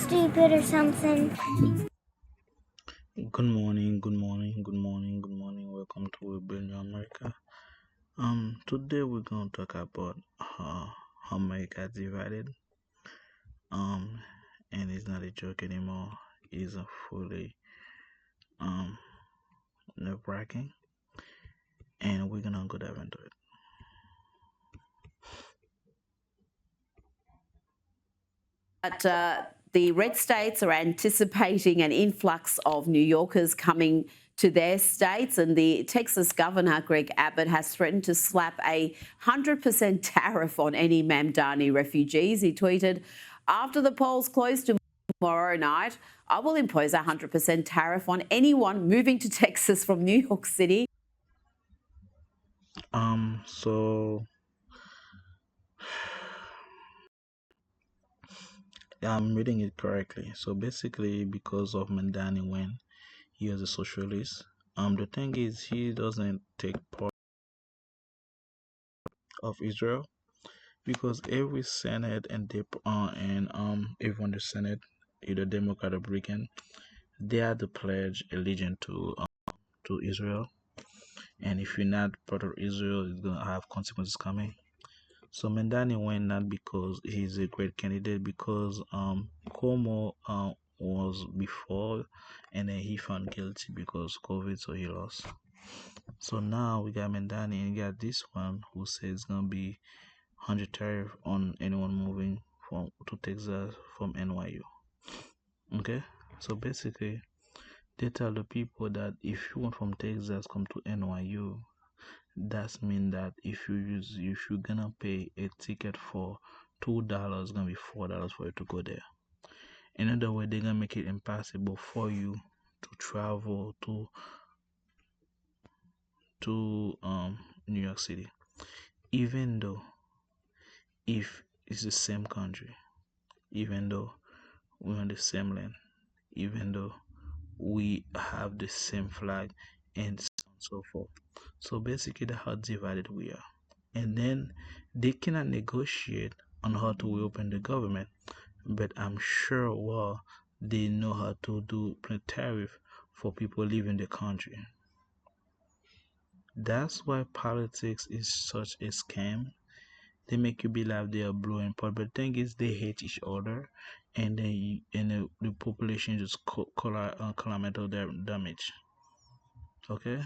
stupid or something. Good morning, good morning, good morning, good morning. Welcome to Rebellion America. Today we're gonna talk about how America divided. Um, and it's not a joke anymore. It's a fully um nerve-wracking, and we're gonna go dive into it. But the red states are anticipating an influx of New Yorkers coming to their states, and the Texas governor, Greg Abbott, has threatened to slap a 100% tariff on any Mamdani refugees. He tweeted, "After the polls close tomorrow night, I will impose a 100% tariff on anyone moving to Texas from New York City." So I'm reading it correctly. So basically, because of Mandani when he was a socialist, the thing is he doesn't take part of Israel because every Senate and everyone in the Senate, either Democrat or Republican, they had to pledge allegiance to Israel, and if you're not part of Israel, it's gonna have consequences coming. So Mandani went not because he's a great candidate, because Cuomo was before, and then he found guilty because COVID, so he lost. So now we got Mandani and we got this one who says it's gonna be 100 tariff on anyone moving from to Texas from NYU. Okay, so basically they tell the people that if you want from Texas come to NYU, that's mean that if you're gonna pay a ticket for $2, gonna be $4 for you to go there. In other words, they're gonna make it impossible for you to travel to New York City, even though if it's the same country, even though we're on the same land, even though we have the same flag and so on and so forth. So basically, that's how divided we are. And then they cannot negotiate on how to reopen the government, but I'm sure well they know how to do tariff for people leaving the country. That's why politics is such a scam. They make you believe they are blowing pot, but the thing is they hate each other, and then the population just collateral damage. Okay,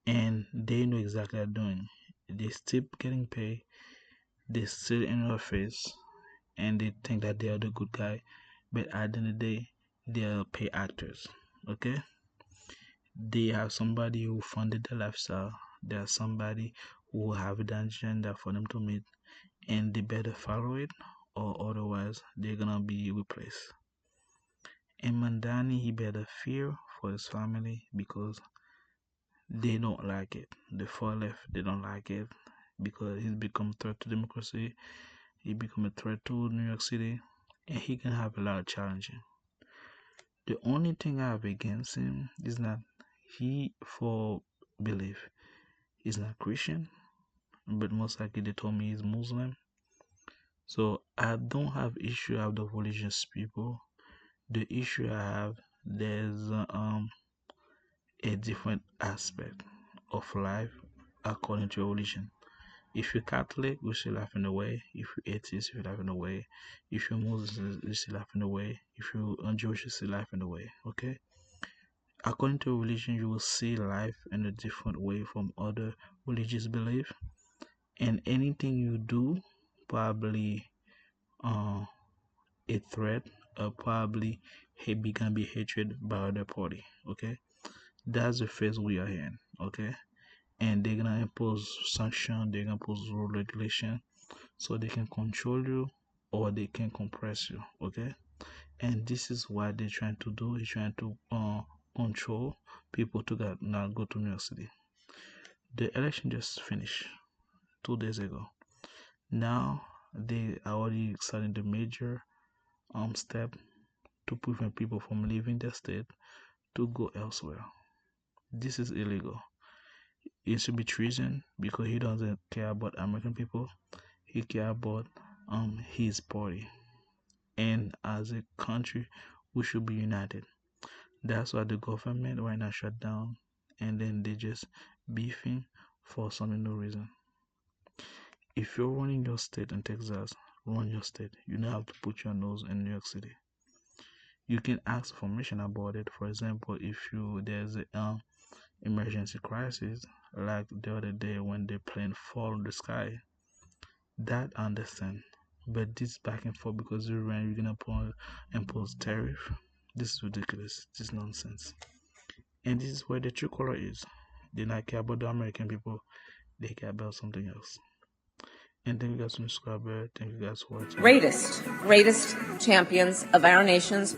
and they know exactly what they're doing. They still getting paid. They still in your face, and they think that they are the good guy, but at the end of the day, they are pay actors. Okay, they have somebody who funded the lifestyle. There's somebody who have an agenda for them to meet, and they better follow it, or otherwise they're gonna be replaced. And Mandani, he better fear for his family because they don't like it. The far left, they don't like it because he's become a threat to democracy. He become a threat to New York City, and he can have a lot of challenges. The only thing I have against him is that he, for belief, he's not Christian, but most likely they told me he's Muslim. So I don't have issue with the religious people. The issue I have, there's a different aspect of life according to your religion. If you're Catholic, you see life in a way. If you're atheist, you see life in a way. If you're Muslim, you see life in a way. If you're Jewish, you see life in a way. Okay? According to religion, you will see life in a different way from other religious belief. And anything you do, probably uh, a threat, or probably gonna be hatred by other party. Okay? That's the phase we are in. Okay? And they're gonna impose sanction, they're gonna impose rule regulation so they can control you or they can compress you. Okay, and this is what they're trying to do. They're trying to control people to not go to New York City. The election just finished 2 days ago. Now they are already starting the major step to prevent people from leaving the state to go elsewhere. This is illegal. It should be treason because he doesn't care about American people. He care about his party. And as as a country, we should be united. That's why the government right now shut down, and then they just beefing for some no reason. If you're running your state in Texas, run your state. You don't have to put your nose in New York City. You can ask information about it. For example, if there's a emergency crisis, like the other day when the plane fall in the sky, that I understand. But this back and forth because you're gonna impose tariff. This is ridiculous. This is nonsense. And this is where the true color is. They not care about the American people. They care about something else. And thank you guys for subscribing. Thank you guys for watching. Greatest champions of our nation's